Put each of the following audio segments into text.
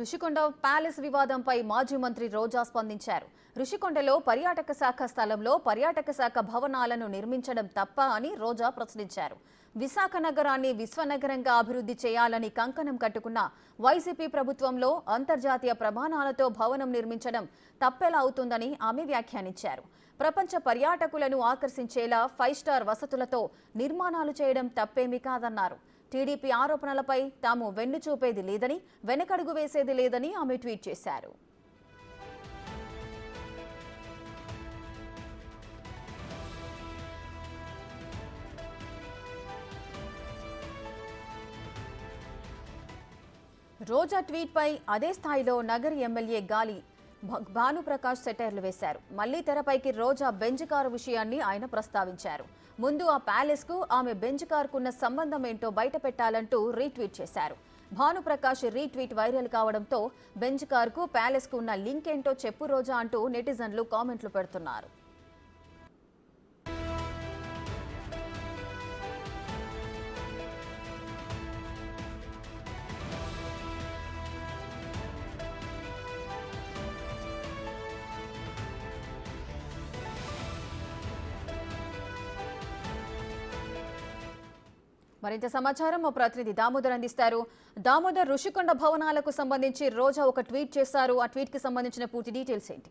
Rushikonda palace వివాదంపై మాజీ మంత్రి రోజా స్పందించారు. రుషికొండలో పర్యాటక శాఖ స్థలంలో పర్యాటక శాఖ భవనాలను నిర్మించడం తప్ప అని రోజా ప్రశ్నించారు. విశాఖ నగరాన్ని విశ్వనగరంగా అభివృద్ధి చేయాలని కంకణం కట్టుకున్న వైసీపీ ప్రభుత్వంలో అంతర్జాతీయ ప్రమాణాలతో భవనం నిర్మించడం తప్పెలా అవుతుందని ఆమె వ్యాఖ్యానించారు. ప్రపంచ పర్యాటకులను ఆకర్షించేలా 5 స్టార్ వసతులతో నిర్మాణాలు చేయడం తప్పేమీ కాదన్నారు. టీడీపీ ఆరోపణలపై తాము వెన్ను చూపేది లేదని, వెనకడుగు వేసేది లేదని ఆమె ట్వీట్ చేశారు. రోజా ట్వీట్ పై అదే స్థాయిలో నగరి ఎమ్మెల్యే గాలి భానుప్రకాష్ సెటైర్లు వేశారు. మళ్లీ తెరపైకి రోజా బెంజ్ కారు విషయాన్ని ఆయన ప్రస్తావించారు. ముందు ఆ ప్యాలెస్ కు ఆమె బెంజ్ కారుకున్న సంబంధం ఏంటో బయట పెట్టాలంటూ రీట్వీట్ చేశారు. భానుప్రకాష్ రీట్వీట్ వైరల్ కావడంతో బెంజ్ కారుకు ప్యాలెస్ కు ఉన్న లింక్ ఏంటో చెప్పు రోజా అంటూ నెటిజన్లు కామెంట్లు పెడుతున్నారు. మరింత సమాచారం మా ప్రతినిధి దామోదర్ అందిస్తారు. దామోదర్, రుషికొండ భవనాలకు సంబంధించి రోజా ఒక ట్వీట్ చేశారు. ఆ ట్వీట్ కి సంబంధించిన పూర్తి డీటెయిల్స్ ఏంటి?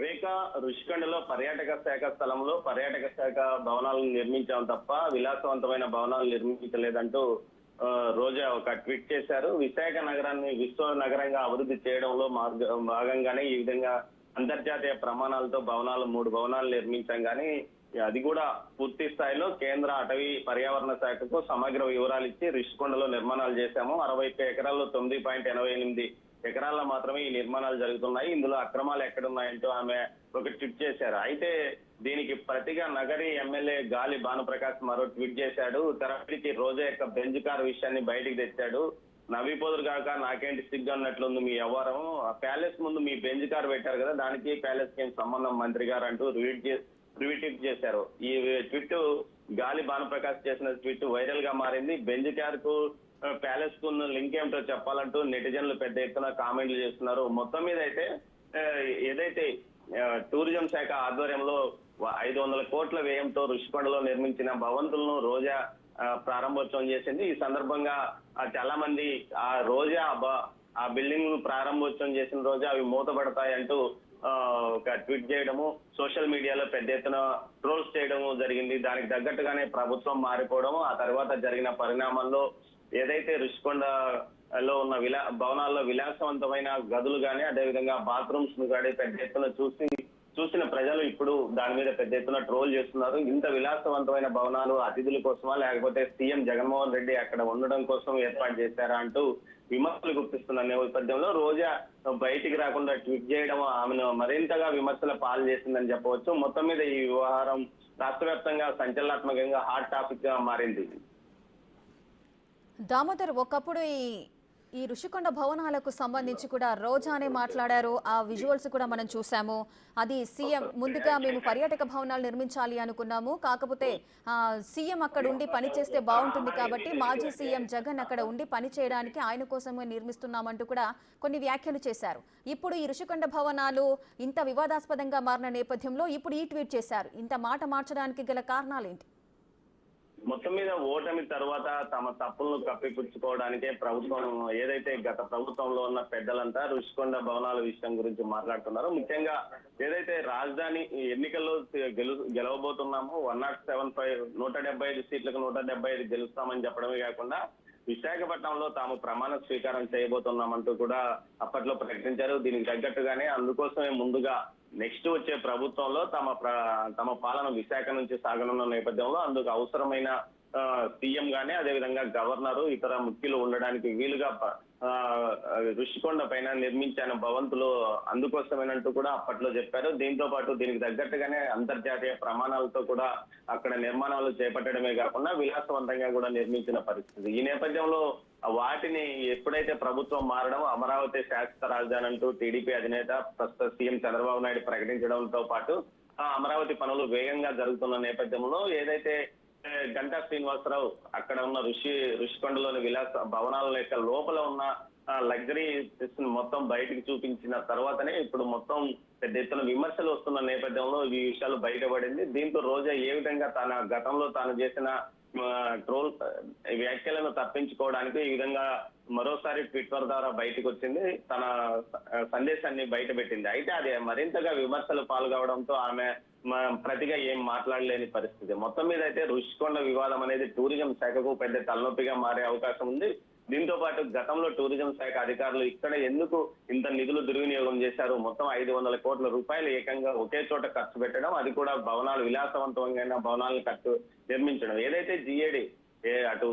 రేఖ, రుషికొండలో పర్యాటక శాఖ స్థలంలో పర్యాటక శాఖ భవనాలను నిర్మించాం తప్ప విలాసవంతమైన భవనాలు నిర్మించలేదంటూ రోజా ఒక ట్వీట్ చేశారు. విశాఖ నగరాన్ని విశ్వ నగరంగా అభివృద్ధి చేయడంలో భాగంగానే ఈ విధంగా అంతర్జాతీయ ప్రమాణాలతో 3 భవనాలు నిర్మించాం. కానీ అది కూడా పూర్తి స్థాయిలో కేంద్ర అటవీ పర్యావరణ శాఖకు సమగ్ర వివరాలు ఇచ్చి రుషికొండలో నిర్మాణాలు చేశాము. 60 ఎకరాల్లో 9.88 ఎకరాల్లో మాత్రమే ఈ నిర్మాణాలు జరుగుతున్నాయి. ఇందులో అక్రమాలు ఎక్కడున్నాయంటూ ఆమె ఒక ట్వీట్ చేశారు. అయితే దీనికి ప్రతిగా నగరి ఎమ్మెల్యే గాలి భానుప్రకాష్ మరో ట్వీట్ చేశాడు. తెరపైకి రోజా యొక్క బెంజ్ కార్ విషయాన్ని బయటికి తెచ్చాడు. నవ్విపోదురు కాక నాకేంటి సిగ్గు అన్నట్లుంది మీ వ్యవహారం. ఆ ప్యాలెస్ ముందు మీ బెంజ్ కార్ పెట్టారు కదా, దానికి ప్యాలెస్ కి ఏం సంబంధం మంత్రి గారు అంటూ ట్వీట్ చేశారు. ఈ ట్వీట్ గాలి భానుప్రకాష్ చేసిన ట్వీట్ వైరల్ గా మారింది. బెంజ్ కార్ కు ప్యాలెస్ కు లింక్ ఏమిటో చెప్పాలంటూ నెటిజన్లు పెద్ద ఎత్తున కామెంట్లు చేస్తున్నారు. మొత్తం మీద అయితే ఏదైతే టూరిజం శాఖ ఆధ్వర్యంలో 500 కోట్ల వ్యయంతో రుషికొండలో నిర్మించిన భవంతులను రోజా ప్రారంభోత్సవం చేసింది. ఈ సందర్భంగా చాలా మంది ఆ రోజా ఆ బిల్డింగ్ ప్రారంభోత్సవం చేసిన రోజా అవి మూతపడతాయంటూ ఒక ట్వీట్ చేయడము, సోషల్ మీడియాలో పెద్ద ఎత్తున ట్రోల్స్ చేయడము జరిగింది. దానికి తగ్గట్టుగానే ప్రభుత్వం మారిపోవడము, ఆ తర్వాత జరిగిన పరిణామాల్లో ఏదైతే రుషికొండలో ఉన్న భవనాల్లో విలాసవంతమైన గదులు కానీ అదేవిధంగా బాత్రూమ్స్ ను కానీ పెద్ద ఎత్తున చూసిన ప్రజలు ఇప్పుడు దాని మీద పెద్ద ఎత్తున ట్రోల్ చేస్తున్నారు. ఇంత విలాసవంతమైన భవనాలు అతిథుల కోసమా లేకపోతే సీఎం జగన్మోహన్ రెడ్డి అక్కడ ఉండడం కోసం ఏర్పాటు చేశారా అంటూ విమర్శలు గుర్తిస్తున్న నేపథ్యంలో రోజా బయటికి రాకుండా ట్వీట్ చేయడం ఆమెను మరింతగా విమర్శల పాలు చేసిందని చెప్పవచ్చు. మొత్తం మీద ఈ వ్యవహారం రాష్ట్ర వ్యాప్తంగా సంచలనాత్మకంగా హాట్ టాపిక్ గా మారింది. దామోదర్, ఒకప్పుడు ఈ రుషికొండ భవనాలకు సంబంధించి కూడా రోజానే మాట్లాడారు. ఆ విజువల్స్ కూడా మనం చూసాము. అది సీఎం ముందుగా మేము పర్యాటక భవనాలు నిర్మించాలి అనుకున్నాము, కాకపోతే సీఎం అక్కడ ఉండి పని చేస్తే బాగుంటుంది కాబట్టి మాజీ సీఎం జగన్ అక్కడ ఉండి పని చేయడానికి ఆయన కోసమే నిర్మిస్తున్నామంటూ కూడా కొన్ని వ్యాఖ్యలు చేశారు. ఇప్పుడు ఈ రుషికొండ భవనాలు ఇంత వివాదాస్పదంగా మారిన నేపథ్యంలో ఇప్పుడు ఈ ట్వీట్ చేశారు. ఇంత మాట మార్చడానికి గల కారణాలేంటి? మొత్తం మీద ఓటమి తర్వాత తమ తప్పులను కప్పిపుచ్చుకోవడానికే ప్రభుత్వం ఏదైతే గత ప్రభుత్వంలో ఉన్న పెద్దలంతా రుషికొండ భవనాల విషయం గురించి మాట్లాడుతున్నారు. ముఖ్యంగా ఏదైతే రాజధాని ఎన్నికల్లో గెలవబోతున్నామో 175 సీట్లకు 175 గెలుస్తామని చెప్పడమే కాకుండా విశాఖపట్నంలో తాము ప్రమాణ స్వీకారం చేయబోతున్నామంటూ కూడా అప్పట్లో ప్రకటించారు. దీనికి తగ్గట్టుగానే అందుకోసమే ముందుగా నెక్స్ట్ వచ్చే ప్రభుత్వంలో తమ పాలన విశాఖ నుంచి సాగనున్న నేపథ్యంలో అందుకు అవసరమైన సీఎం గానీ అదేవిధంగా గవర్నరు ఇతర ముఖ్యులు ఉండడానికి వీలుగా రుషికొండ పైన నిర్మించిన భవంతులు అందుకోసమేనంటూ కూడా అప్పట్లో చెప్పారు. దీంతో పాటు దీనికి తగ్గట్టుగానే అంతర్జాతీయ ప్రమాణాలతో కూడా అక్కడ నిర్మాణాలు చేపట్టడమే కాకుండా విలాసవంతంగా కూడా నిర్మించిన పరిస్థితి. ఈ నేపథ్యంలో వాటిని ఎప్పుడైతే ప్రభుత్వం మారడం అమరావతి శాశ్వత రాజధాని అంటూ టీడీపీ అధినేత ప్రస్తుత సీఎం చంద్రబాబు నాయుడు ప్రకటించడంతో పాటు అమరావతి పనులు వేగంగా జరుగుతున్న నేపథ్యంలో ఏదైతే గంటా శ్రీనివాసరావు అక్కడ ఉన్న రుషికొండలోని విలాస భవనాల యొక్క లోపల ఉన్న లగ్జరీ మొత్తం బయటికి చూపించిన తర్వాతనే ఇప్పుడు మొత్తం పెద్ద ఎత్తున విమర్శలు వస్తున్న నేపథ్యంలో ఈ విషయాలు బయటపడింది. దీంతో రోజా ఏ విధంగా తన గతంలో తాను చేసిన ట్రోల్ వ్యాఖ్యలను తప్పించుకోవడానికి ఈ విధంగా మరోసారి ట్విట్టర్ ద్వారా బయటకు వచ్చింది, తన సందేశాన్ని బయట పెట్టింది. అయితే అది మరింతగా విమర్శలు పాల్గొవడంతో ఆమె ప్రతిగా ఏం మాట్లాడలేని పరిస్థితి. మొత్తం మీద అయితే రుషికొండ వివాదం అనేది టూరిజం శాఖకు పెద్ద తలనొప్పిగా మారే అవకాశం ఉంది. దీంతో పాటు గతంలో టూరిజం శాఖ అధికారులు ఇక్కడ ఎందుకు ఇంత నిధులు దుర్వినియోగం చేశారు, మొత్తం 500 కోట్ల రూపాయలు ఏకంగా ఒకే చోట ఖర్చు పెట్టడం, అది కూడా భవనాలు విలాసవంతమైన భవనాలను నిర్మించడం. ఏదైతే జిఏడి అటు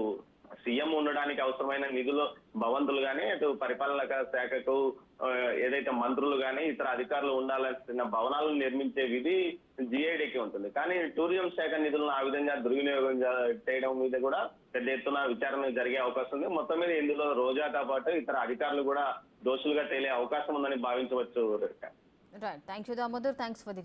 సీఎం ఉండడానికి అవసరమైన నిధులు భవంతులు కానీ, అటు పరిపాలన శాఖకు ఏదైతే మంత్రులు కానీ ఇతర అధికారులు ఉండాల్సిన భవనాలను నిర్మించే విధి జిఐడికి ఉంటుంది. కానీ టూరిజం శాఖ నిధులను ఆ విధంగా దుర్వినియోగం చేయడం మీద కూడా పెద్ద ఎత్తున విచారణ జరిగే అవకాశం ఉంది. మొత్తం మీద ఇందులో రోజాతో పాటు ఇతర అధికారులు కూడా దోషులుగా తేలే అవకాశం ఉందని భావించవచ్చు. Right, thank you Damodar, thanks for the